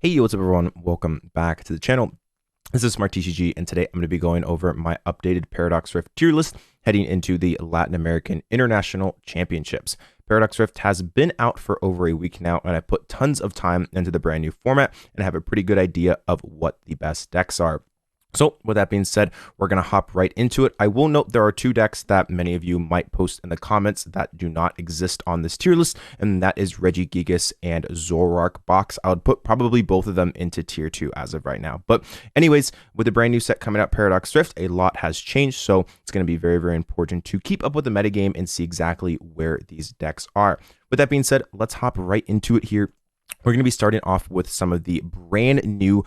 Hey, what's up everyone? Welcome back to the channel. This is Smart TCG, and today I'm going to be going over my updated Paradox Rift tier list heading into the Latin American International Championships. Paradox Rift has been out for over a week now, and I put tons of time into the brand new format and have a pretty good idea of what the best decks are. So with that being said, we're going to hop right into it. I will note there are two decks that many of you might post in the comments that do not exist on this tier list, and that is Regigigas and Zoroark Box. I would put probably both of them into tier 2 as of right now. But anyways, with the brand new set coming out, Paradox Rift, a lot has changed, so it's going to be very, very important to keep up with the metagame and see exactly where these decks are. With that being said, let's hop right into it here. We're going to be starting off with some of the brand new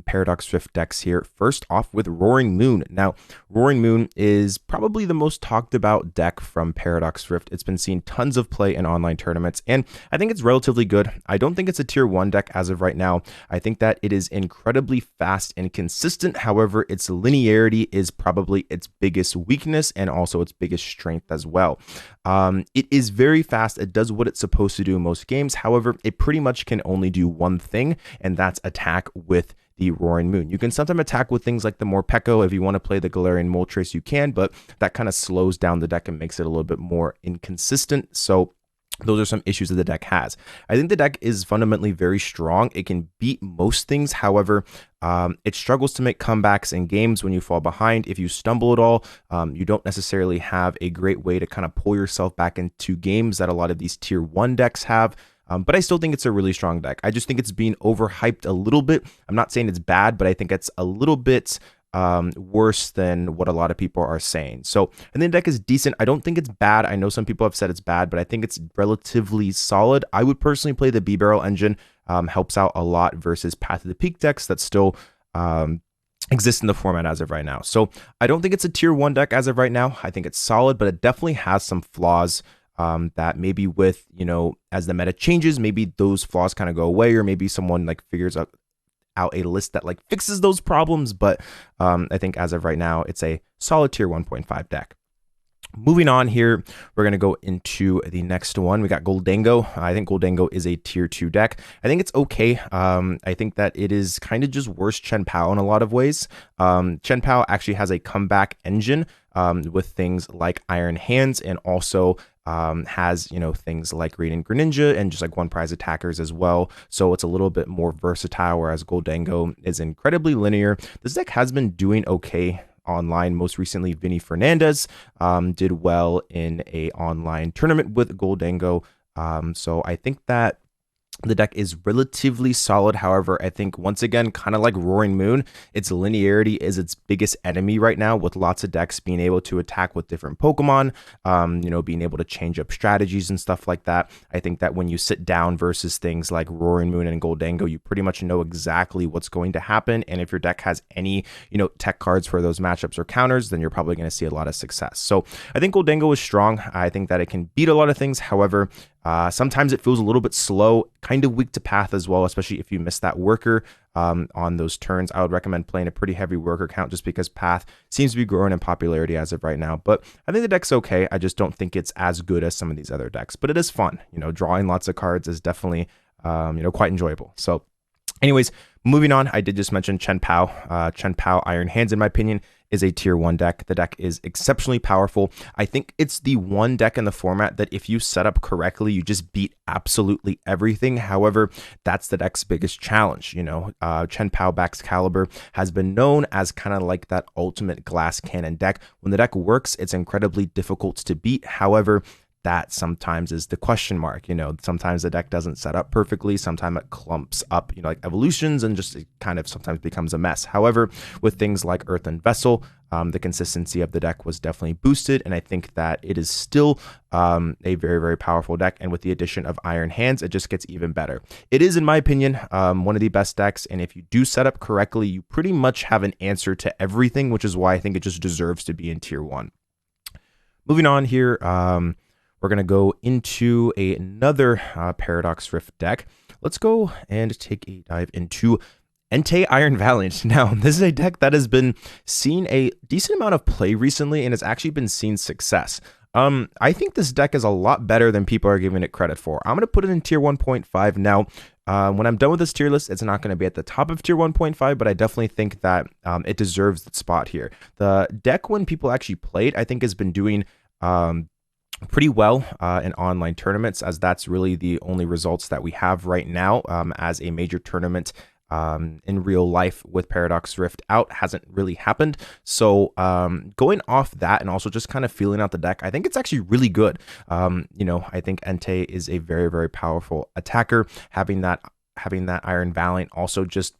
Paradox Rift decks here. First off with Roaring Moon. Now, Roaring Moon is probably the most talked about deck from Paradox Rift. It's been seeing tons of play in online tournaments, and I think it's relatively good. I don't think it's a tier 1 deck as of right now. I think that it is incredibly fast and consistent. However, its linearity is probably its biggest weakness and also its biggest strength as well. It is very fast. It does what it's supposed to do in most games. However, it pretty much can only do one thing, and that's attack with the Roaring Moon. You can sometimes attack with things like the Morpeko. If you want to play the Galarian Moltres, you can, but that kind of slows down the deck and makes it a little bit more inconsistent. So those are some issues that the deck has. I think the deck is fundamentally very strong. It can beat most things. However, it struggles to make comebacks in games when you fall behind. If you stumble at all, you don't necessarily have a great way to kind of pull yourself back into games that a lot of these tier 1 decks have. But I still think it's a really strong deck. I just think it's being overhyped a little bit. I'm not saying it's bad, but I think it's a little bit worse than what a lot of people are saying. So I think the deck is decent. I don't think it's bad. I know some people have said it's bad, but I think it's relatively solid. I would personally play the B-Barrel engine. Helps out a lot versus Path of the Peak decks that still exist in the format as of right now. So I don't think it's a tier 1 deck as of right now. I think it's solid, but it definitely has some flaws. That maybe with, as the meta changes, maybe those flaws kind of go away, or maybe someone like figures out a list that like fixes those problems. But I think as of right now, it's a solid tier 1.5 deck. Moving on here, we're going to go into the next one. We got Goldango. I think Goldango is a tier 2 deck. I think it's okay. I think that it is kind of just worse Chen Pao in a lot of ways. Chen Pao actually has a comeback engine with things like Iron Hands, and also has things like Radiant Greninja and just like one prize attackers as well. So it's a little bit more versatile, whereas Goldango is incredibly linear. This deck has been doing okay online. Most recently, Vinny Fernandez did well in a online tournament with Goldango. So I think that the deck is relatively solid. However, I think once again, kind of like Roaring Moon, its linearity is its biggest enemy right now, with lots of decks being able to attack with different Pokemon, being able to change up strategies and stuff like that. I think that when you sit down versus things like Roaring Moon and Goldango, you pretty much know exactly what's going to happen. And if your deck has any, tech cards for those matchups or counters, then you're probably going to see a lot of success. So I think Goldango is strong. I think that it can beat a lot of things. However, sometimes it feels a little bit slow, kind of weak to path as well, especially if you miss that worker on those turns. I would recommend playing a pretty heavy worker count just because path seems to be growing in popularity as of right now. But I think the deck's okay. I just don't think it's as good as some of these other decks, but it is fun. Drawing lots of cards is definitely, quite enjoyable. So anyways, moving on, I did just mention Chen Pao. Chen Pao Iron Hands, in my opinion, is a tier 1 deck. The deck is exceptionally powerful. I think it's the one deck in the format that if you set up correctly, you just beat absolutely everything. However, that's the deck's biggest challenge. Chen Pao Baxcalibur has been known as kind of like that ultimate glass cannon deck. When the deck works, it's incredibly difficult to beat. However, that sometimes is the question mark. Sometimes the deck doesn't set up perfectly. Sometimes it clumps up, like evolutions, and just it kind of sometimes becomes a mess. However, with things like Earthen Vessel, the consistency of the deck was definitely boosted, and I think that it is still a very, very powerful deck. And with the addition of Iron Hands, it just gets even better. It is, in my opinion, one of the best decks, and if you do set up correctly, you pretty much have an answer to everything, which is why I think it just deserves to be in tier 1. Moving on here, we're going to go into another Paradox Rift deck. Let's go and take a dive into Entei Iron Valiant. Now, this is a deck that has been seeing a decent amount of play recently and has actually been seeing success. I think this deck is a lot better than people are giving it credit for. I'm going to put it in tier 1.5 now. When I'm done with this tier list, it's not going to be at the top of tier 1.5, but I definitely think that it deserves its spot here. The deck, when people actually played, I think has been doing pretty well in online tournaments, as that's really the only results that we have right now as a major tournament in real life with Paradox Rift out hasn't really happened. So going off that and also just kind of feeling out the deck, I think it's actually really good. I think Entei is a very, very powerful attacker. Having that Iron Valiant also just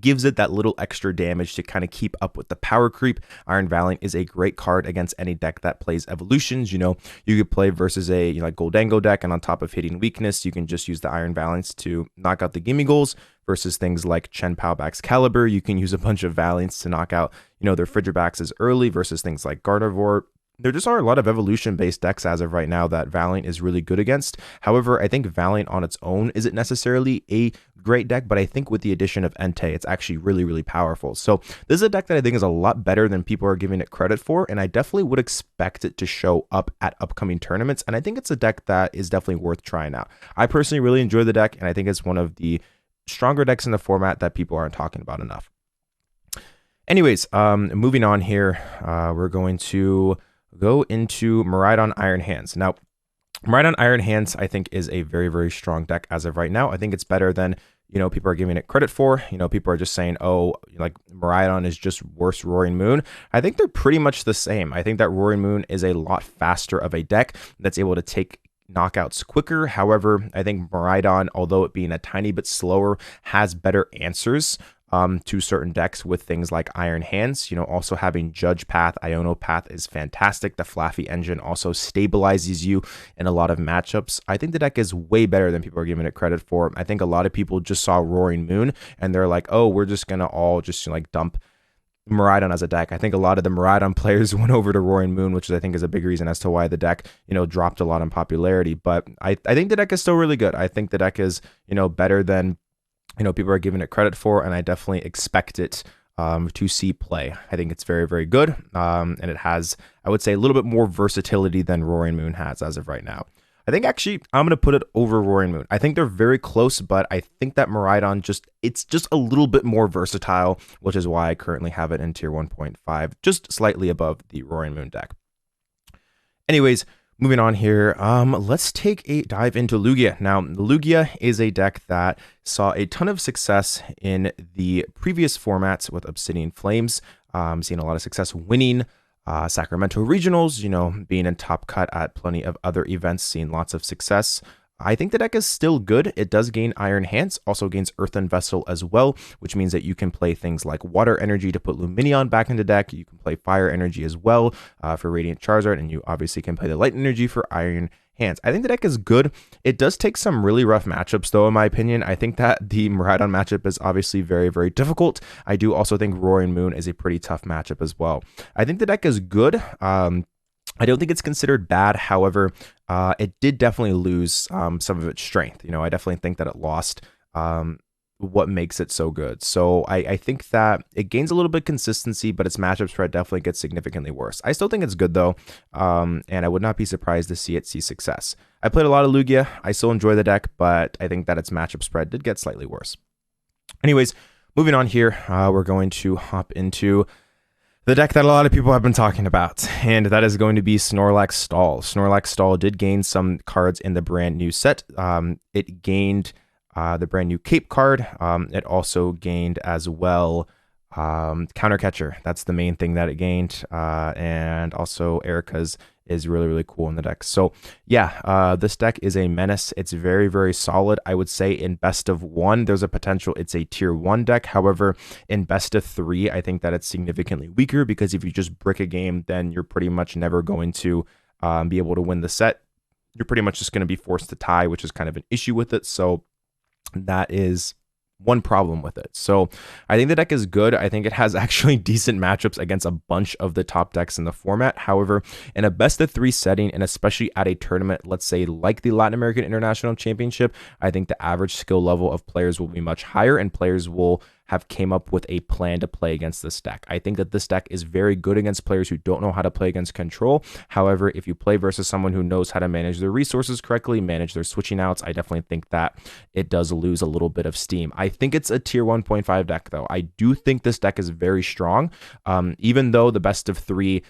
gives it that little extra damage to kind of keep up with the power creep. Iron Valiant is a great card against any deck that plays evolutions. You could play versus a like Goldango deck, and on top of hitting weakness, you can just use the Iron Valiants to knock out the gimme goals. Versus things like Chen Paoback's Caliber, you can use a bunch of Valiants to knock out, their Frigibax as early. Versus things like Gardevoir. There just are a lot of evolution-based decks as of right now that Valiant is really good against. However, I think Valiant on its own isn't necessarily a great deck, but I think with the addition of Entei, it's actually really, really powerful. So this is a deck that I think is a lot better than people are giving it credit for, and I definitely would expect it to show up at upcoming tournaments, and I think it's a deck that is definitely worth trying out. I personally really enjoy the deck, and I think it's one of the stronger decks in the format that people aren't talking about enough. Anyways, moving on here, we're going to go into Miraidon Iron Hands. Now, Miraidon Iron Hands, I think, is a very, very strong deck as of right now. I think it's better than, people are giving it credit for. People are just saying, oh, like Miraidon is just worse Roaring Moon. I think they're pretty much the same. I think that Roaring Moon is a lot faster of a deck that's able to take knockouts quicker. However, I think Miraidon, although it being a tiny bit slower, has better answers to certain decks with things like Iron Hands. Also having Judge Path, Iono Path is fantastic. The Flaffy engine also stabilizes you in a lot of matchups. I think the deck is way better than people are giving it credit for. I think a lot of people just saw Roaring Moon and they're like, oh, we're just gonna all just like dump Miraidon as a deck. I think a lot of the Miraidon players went over to Roaring Moon, which I think is a big reason as to why the deck, dropped a lot in popularity. But I think the deck is still really good. I think the deck is, better than people are giving it credit for, and I definitely expect it to see play. I think it's very, very good, and it has, I would say, a little bit more versatility than Roaring Moon has as of right now. I think actually I'm going to put it over Roaring Moon. I think they're very close, but I think that Miraidon it's just a little bit more versatile, which is why I currently have it in tier 1.5, just slightly above the Roaring Moon deck. Anyways, moving on here, let's take a dive into Lugia. Now, Lugia is a deck that saw a ton of success in the previous formats with Obsidian Flames. Seeing a lot of success winning Sacramento Regionals, being in top cut at plenty of other events, seeing lots of success. I think the deck is still good. It does gain Iron Hands, also gains Earthen Vessel as well, which means that you can play things like Water Energy to put Luminion back into deck. You can play Fire Energy as well for Radiant Charizard, and you obviously can play the Light Energy for Iron Hands. I think the deck is good. It does take some really rough matchups, though, in my opinion. I think that the Miraidon matchup is obviously very, very difficult. I do also think Roaring Moon is a pretty tough matchup as well. I think the deck is good. I don't think it's considered bad. However, it did definitely lose some of its strength. I definitely think that it lost what makes it so good. So I think that it gains a little bit of consistency, but its matchup spread definitely gets significantly worse. I still think it's good, though, and I would not be surprised to see it see success. I played a lot of Lugia. I still enjoy the deck, but I think that its matchup spread did get slightly worse. Anyways, moving on here, we're going to hop into the deck that a lot of people have been talking about, and that is going to be Snorlax Stall. Snorlax Stall did gain some cards in the brand new set. It gained the brand new Cape card. It also gained as well Counter Catcher. That's the main thing that it gained. And also Erica's is really, really cool in the deck. So yeah, this deck is a menace. It's very, very solid. I would say in best of one, there's a potential it's a tier 1 deck. However, in best of 3, I think that it's significantly weaker, because if you just brick a game, then you're pretty much never going to be able to win the set. You're pretty much just going to be forced to tie, which is kind of an issue with it. So that is one problem with it. So I think the deck is good. I think it has actually decent matchups against a bunch of the top decks in the format. However, in a best of 3 setting, and especially at a tournament, let's say like the Latin American International Championship, I think the average skill level of players will be much higher, and players will have came up with a plan to play against this deck. I think that this deck is very good against players who don't know how to play against control. However, if you play versus someone who knows how to manage their resources correctly, manage their switching outs, I definitely think that it does lose a little bit of steam. I think it's a tier 1.5 deck, though. I do think this deck is very strong, even though the best of three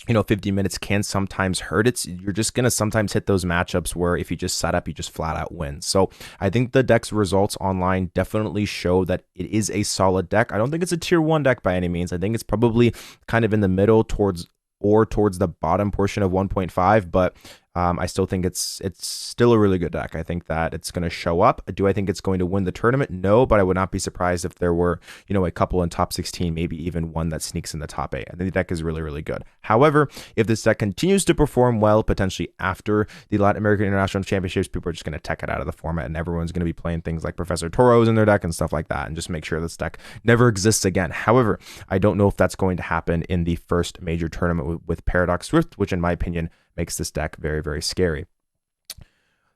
50 minutes can sometimes hurt. You're just going to sometimes hit those matchups where if you just set up, you just flat out win. So I think the deck's results online definitely show that it is a solid deck. I don't think it's a tier 1 deck by any means. I think it's probably kind of in the middle towards the bottom portion of 1.5, but I still think it's still a really good deck. I think that it's going to show up. Do I think it's going to win the tournament? No, but I would not be surprised if there were, a couple in top 16, maybe even one that sneaks in the top 8. I think the deck is really, really good. However, if this deck continues to perform well, potentially after the Latin American International Championships, people are just going to tech it out of the format, and everyone's going to be playing things like Professor Toros in their deck and stuff like that, and just make sure this deck never exists again. However, I don't know if that's going to happen in the first major tournament with Paradox Rift, which in my opinion makes this deck very, very scary.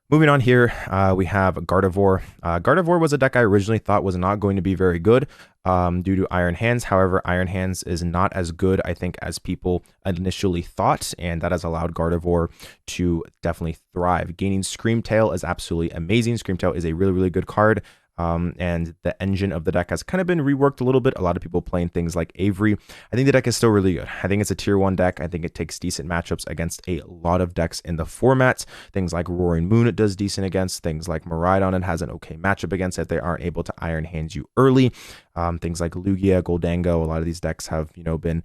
Moving on here, we have Gardevoir. Gardevoir was a deck I originally thought was not going to be very good due to Iron Hands. However, Iron Hands is not as good, I think, as people initially thought, and that has allowed Gardevoir to definitely thrive. Gaining Screamtail is absolutely amazing. Screamtail is a really, really good card. And the engine of the deck has kind of been reworked a little bit. A lot of people playing things like Avery. I think the deck is still really good. I think it's a tier 1 deck. I think it takes decent matchups against a lot of decks in the format. Things like Roaring Moon it does decent against. Things like Miraidon it has an okay matchup against if they aren't able to Iron Hands you early. Things like Lugia, Goldango, a lot of these decks have been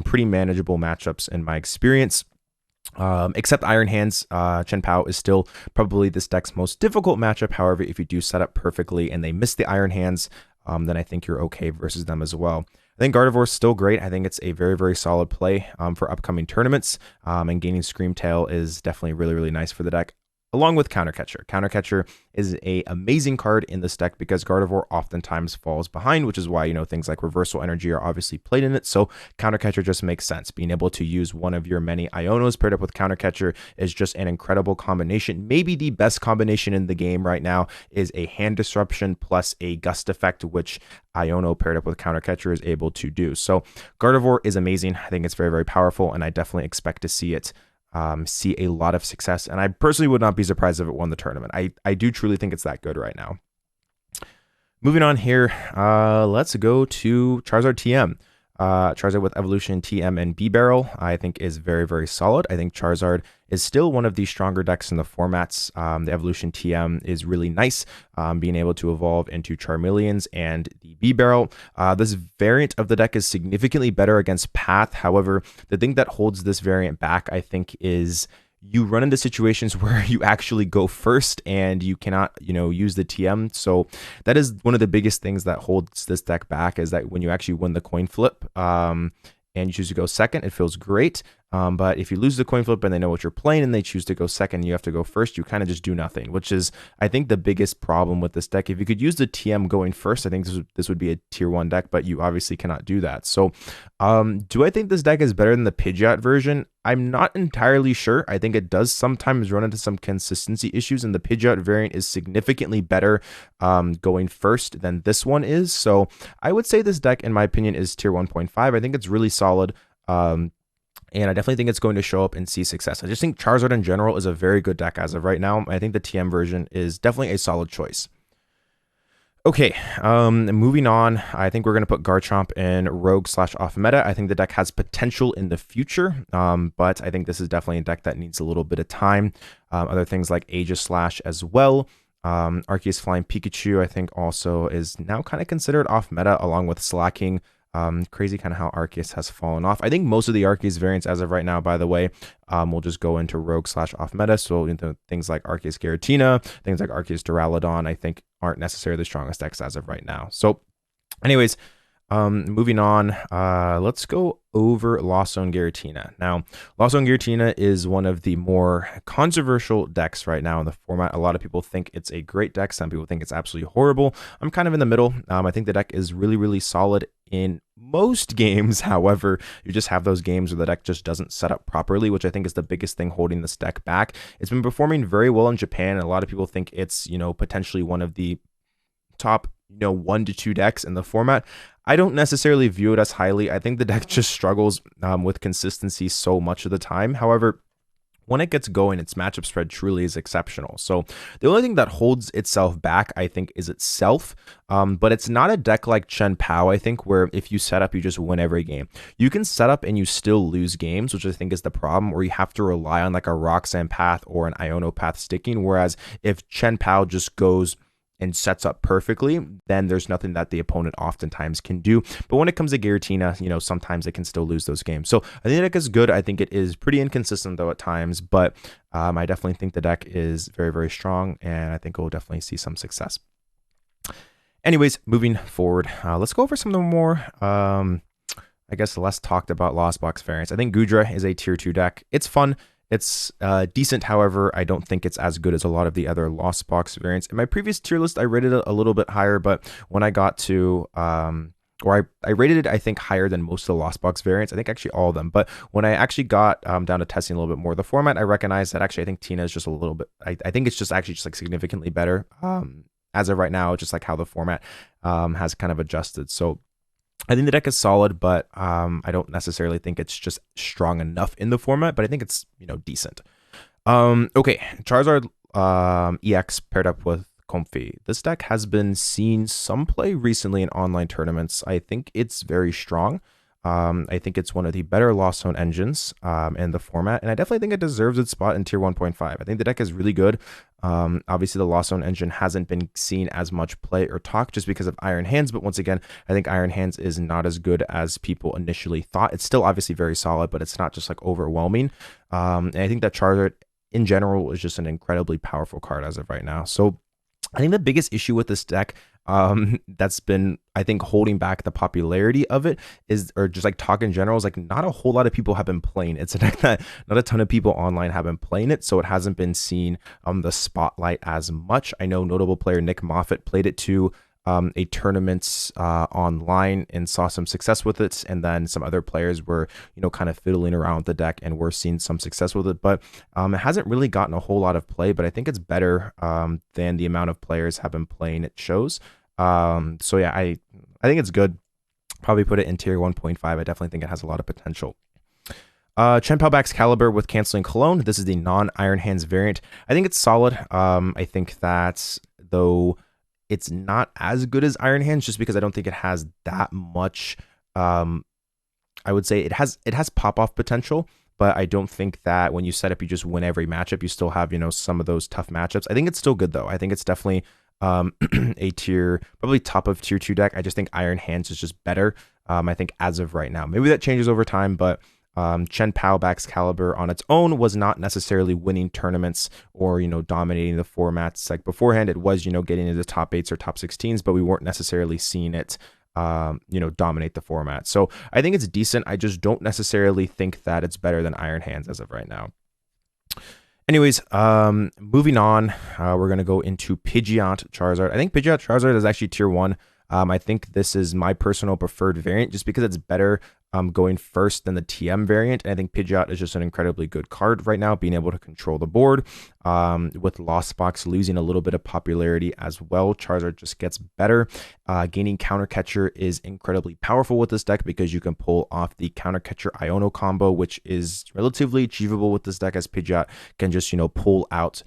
pretty manageable matchups in my experience. Except Iron Hands, Chen Pao is still probably this deck's most difficult matchup. However, if you do set up perfectly and they miss the Iron Hands, then I think you're okay versus them as well. I think Gardevoir is still great. I think it's a very, very solid play for upcoming tournaments, and gaining Screamtail is definitely really, really nice for the deck. Along with Countercatcher. Countercatcher is an amazing card in this deck because Gardevoir oftentimes falls behind, which is why, things like Reversal Energy are obviously played in it. So Countercatcher just makes sense. Being able to use one of your many Ionos paired up with Countercatcher is just an incredible combination. Maybe the best combination in the game right now is a Hand Disruption plus a Gust Effect, which Iono paired up with Countercatcher is able to do. So Gardevoir is amazing. I think it's very, very powerful, and I definitely expect to see it see a lot of success, and I personally would not be surprised if it won the tournament. I do truly think it's that good right now. Moving on here, let's go to Charizard TM. Charizard with Evolution, TM, and B-Barrel, I think is very, very solid. I think Charizard is still one of the stronger decks in the formats. The Evolution TM is really nice, being able to evolve into Charmeleons and the B-Barrel. This variant of the deck is significantly better against Path. However, the thing that holds this variant back, I think, is you run into situations where you actually go first and you cannot, use the TM. So that is one of the biggest things that holds this deck back, is that when you actually win the coin flip, and you choose to go second, it feels great. But if you lose the coin flip and they know what you're playing and they choose to go second and you have to go first, you kind of just do nothing, which is, I think, the biggest problem with this deck. If you could use the TM going first, I think this would be a tier 1 deck, but you obviously cannot do that. So do I think this deck is better than the Pidgeot version? I'm not entirely sure. I think it does sometimes run into some consistency issues, and the Pidgeot variant is significantly better going first than this one is. So I would say this deck, in my opinion, is tier 1.5. I think it's really solid. And I definitely think it's going to show up and see success. I just think Charizard in general is a very good deck as of right now. I think the TM version is definitely a solid choice. Okay, moving on, I think we're going to put Garchomp in Rogue/off meta. I think the deck has potential in the future, but I think this is definitely a deck that needs a little bit of time. Other things like Aegislash as well. Arceus Flying Pikachu, I think, also is now kind of considered off meta, along with Slacking. Crazy kind of how Arceus has fallen off. I think most of the Arceus variants as of right now, by the way, will just go into Rogue/off meta. So things like Arceus Giratina, things like Arceus Duraludon, I think aren't necessarily the strongest decks as of right now. So anyways, moving on, let's go over Lost Zone Giratina. Now, Lost Zone Giratina is one of the more controversial decks right now in the format. A lot of people think it's a great deck. Some people think it's absolutely horrible. I'm kind of in the middle. I think the deck is really, really solid in most games. However, you just have those games where the deck just doesn't set up properly, which I think is the biggest thing holding this deck back. It's been performing very well in Japan, and a lot of people think it's, potentially one of the top 1 to 2 decks in the format, I don't necessarily view it as highly. I think the deck just struggles with consistency so much of the time. However, when it gets going, its matchup spread truly is exceptional. So the only thing that holds itself back, I think, is itself. But it's not a deck like Chen Pao, I think, where if you set up, you just win every game. You can set up and you still lose games, which I think is the problem, where you have to rely on like a Roxanne path or an Iono path sticking. Whereas if Chen Pao just goes and sets up perfectly, then there's nothing that the opponent oftentimes can do. But when it comes to Giratina, sometimes it can still lose those games. So I think the deck is good. I think it is pretty inconsistent though at times, but I definitely think the deck is very, very strong, and I think it will definitely see some success. Anyways, moving forward, let's go over some of the more, I guess, less talked about Lost Box variants. I think Gudra is a tier 2 deck. It's fun. It's decent, however, I don't think it's as good as a lot of the other Lost Box variants. In my previous tier list, I rated it a little bit higher, but when I got to, I rated it, I think, higher than most of the Lost Box variants. I think actually all of them. But when I actually got down to testing a little bit more of the format, I recognized that actually I think Tina is just a little bit, I think it's just actually just like significantly better as of right now, just like how the format has kind of adjusted. So I think the deck is solid, but I don't necessarily think it's just strong enough in the format, but I think it's, decent. Okay, Charizard EX paired up with Comfey. This deck has been seeing some play recently in online tournaments. I think it's very strong. I think it's one of the better Lost Zone engines in the format, and I definitely think it deserves its spot in tier 1.5. I think the deck is really good. Obviously, the Lost Zone engine hasn't been seen as much play or talk just because of Iron Hands, but once again, I think Iron Hands is not as good as people initially thought. It's still obviously very solid, but it's not just like overwhelming. And I think that Charizard in general is just an incredibly powerful card as of right now. So I think the biggest issue with this deck that's been, I think, holding back the popularity of it is, or just like talk in general, is like not a whole lot of people have been playing. It's a deck that not a ton of people online have been playing it, so it hasn't been seen the spotlight as much. I know notable player Nick Moffitt played it to a tournament online and saw some success with it, and then some other players were kind of fiddling around with the deck and were seeing some success with it, but it hasn't really gotten a whole lot of play. But I think it's better than the amount of players have been playing it shows. So yeah, I think it's good. Probably put it in tier 1.5. I definitely think it has a lot of potential. Chen Pao backs Caliber with Canceling Cologne. This is the non-Iron Hands variant. I think it's solid. I think that though it's not as good as Iron Hands, just because I don't think it has that much. I would say it has pop-off potential, but I don't think that when you set up, you just win every matchup. You still have, some of those tough matchups. I think it's still good though. I think it's definitely a tier, probably top of tier 2 deck. I just think Iron Hands is just better. I think as of right now, maybe that changes over time, but Chen Pao backs Caliber on its own was not necessarily winning tournaments or, dominating the formats. Like beforehand, it was, getting into the top 8s or top 16s, but we weren't necessarily seeing it, dominate the format. So I think it's decent. I just don't necessarily think that it's better than Iron Hands as of right now. Anyways, moving on, we're going to go into Pidgeot Charizard. I think Pidgeot Charizard is actually tier 1. I think this is my personal preferred variant just because it's better going first than the TM variant. And I think Pidgeot is just an incredibly good card right now, being able to control the board. With Lost Box losing a little bit of popularity as well, Charizard just gets better. Gaining Counter Catcher is incredibly powerful with this deck because you can pull off the Counter Catcher Iono combo, which is relatively achievable with this deck, as Pidgeot can just, pull out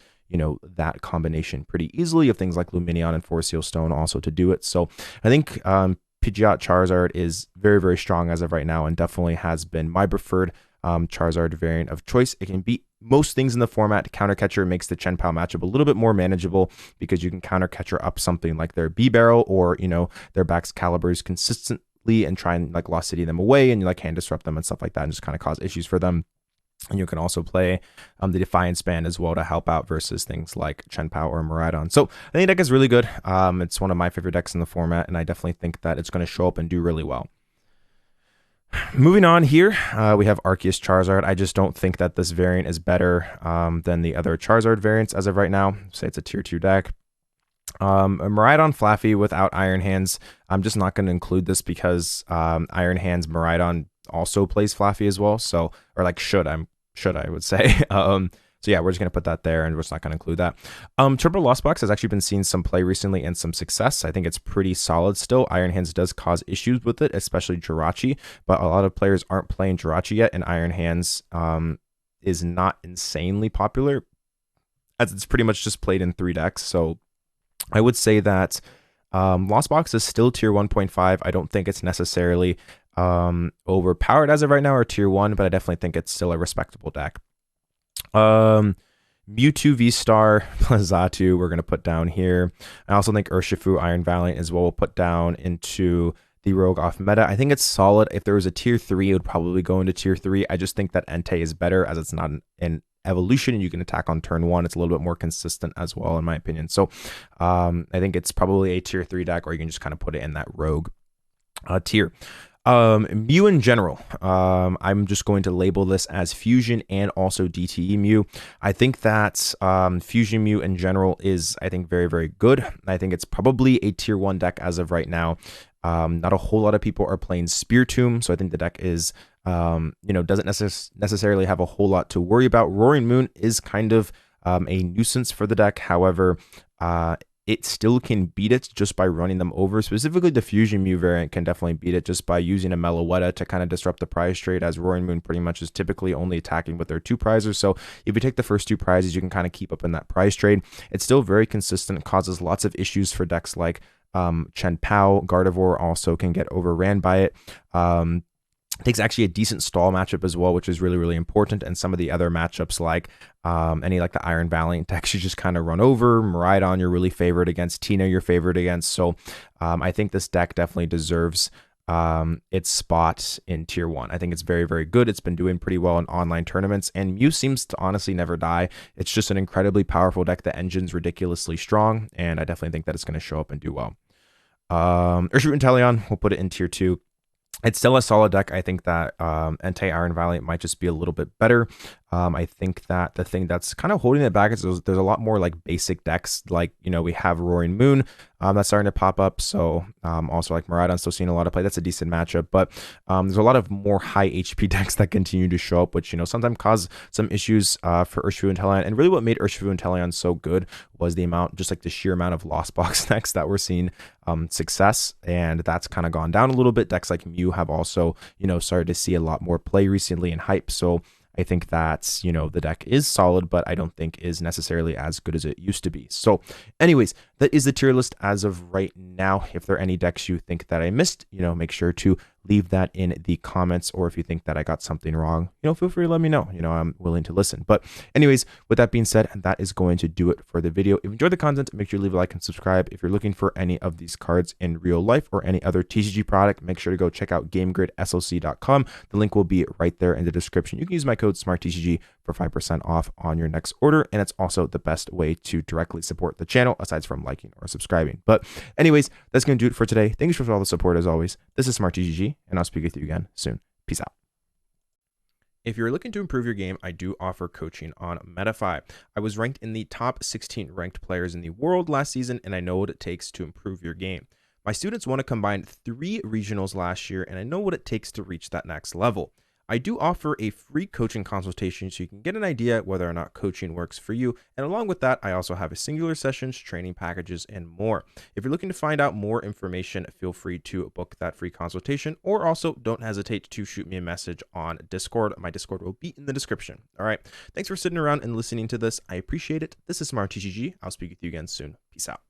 that combination pretty easily of things like Luminion and Force Seal Stone also to do it. So I think Pidgeot Charizard is very, very strong as of right now, and definitely has been my preferred Charizard variant of choice. It can beat most things in the format. Counter Catcher makes the Chen Pao matchup a little bit more manageable because you can Counter Catcher up something like their B-Barrel or, their backs Calibers consistently and try and like Lost City them away and hand disrupt them and stuff like that and just kind of cause issues for them. And you can also play the Defiance Band as well to help out versus things like Chen Pao or Miraidon. So I think the deck is really good. It's one of my favorite decks in the format, and I definitely think that it's going to show up and do really well. Moving on here, we have Arceus Charizard. I just don't think that this variant is better than the other Charizard variants as of right now. Say it's a tier 2 deck. Miraidon Flaffy without Iron Hands. I'm just not going to include this because Iron Hands Miraidon also plays Flaffy as well. So, or like should I would say. So So yeah, we're just going to put that there, and we're just not going to include that. Turbo Lost Box has actually been seeing some play recently and some success. I think it's pretty solid still. Iron Hands does cause issues with it, especially Jirachi, but a lot of players aren't playing Jirachi yet, and Iron Hands is not insanely popular, as it's pretty much just played in 3 decks. So I would say that Lost Box is still tier 1.5. I don't think it's necessarily overpowered as of right now, or tier 1, but I definitely think it's still a respectable deck. Mewtwo V-Star plus Zatu we're going to put down here. I also think Urshifu Iron Valiant as well we'll put down into the Rogue off meta. I think it's solid. If there was a tier 3, it would probably go into tier 3. I just think that Entei is better, as it's not an evolution and you can attack on turn 1. It's a little bit more consistent as well, in my opinion. So I think it's probably a tier 3 deck, or you can just kind of put it in that Rogue tier. Mew in general, I'm just going to label this as Fusion and also DTE Mew. I think that Fusion Mew in general is, I think, very, very good. I think it's probably a tier 1 deck as of right now. Not a whole lot of people are playing Spear Tomb, so I think the deck is, doesn't necessarily have a whole lot to worry about. Roaring Moon is kind of a nuisance for the deck. However, it still can beat it just by running them over. Specifically, the Fusion Mew variant can definitely beat it just by using a Meloetta to kind of disrupt the prize trade, as Roaring Moon pretty much is typically only attacking with their 2 prizes. So if you take the first 2 prizes, you can kind of keep up in that prize trade. It's still very consistent, causes lots of issues for decks like Chen Pao. Gardevoir also can get overran by it. Takes actually a decent stall matchup as well, which is really, really important. And some of the other matchups like any like the Iron Valiant decks, you just kind of run over. Miraidon, you're really favored against. Tina, you're favored against. So I think this deck definitely deserves its spot in tier 1. I think it's very, very good. It's been doing pretty well in online tournaments, and Mew seems to honestly never die. It's just an incredibly powerful deck. The engine's ridiculously strong, and I definitely think that it's going to show up and do well. Urshifu Inteleon, we'll put it in tier 2. It's still a solid deck. I think that Entei Iron Valiant might just be a little bit better. I think that the thing that's kind of holding it back is there's a lot more like basic decks. Like, we have Roaring Moon that's starting to pop up. So also like Miraidon still seeing a lot of play. That's a decent matchup. But there's a lot of more high HP decks that continue to show up, which, sometimes cause some issues for Urshifu Inteleon. And really what made Urshifu Inteleon so good was the amount, just like the sheer amount of Lost Box decks that we're seeing success. And that's kind of gone down a little bit. Decks like Mew have also, started to see a lot more play recently and hype. So I think that, the deck is solid, but I don't think is necessarily as good as it used to be. So anyways, that is the tier list as of right now. If there are any decks you think that I missed, make sure to leave that in the comments, or if you think that I got something wrong, feel free to let me know. I'm willing to listen. But anyways, with that being said, that is going to do it for the video. If you enjoyed the content, make sure you leave a like and subscribe. If you're looking for any of these cards in real life or any other TCG product, make sure to go check out GameGridSLC.com. The link will be right there in the description. You can use my code SmartTCG for 5% off on your next order, and it's also the best way to directly support the channel aside from liking or subscribing. But anyways, that's going to do it for today. Thanks for all the support as always. This is SmartTCG, and I'll speak with you again soon. Peace out. If you're looking to improve your game, I do offer coaching on MetaFi. I was ranked in the top 16 ranked players in the world last season, and I know what it takes to improve your game. My students want to combine 3 regionals last year, and I know what it takes to reach that next level. I do offer a free coaching consultation so you can get an idea whether or not coaching works for you. And along with that, I also have a singular sessions, training packages, and more. If you're looking to find out more information, feel free to book that free consultation, or also don't hesitate to shoot me a message on Discord. My Discord will be in the description. All right. Thanks for sitting around and listening to this. I appreciate it. This is SmartTCG. I'll speak with you again soon. Peace out.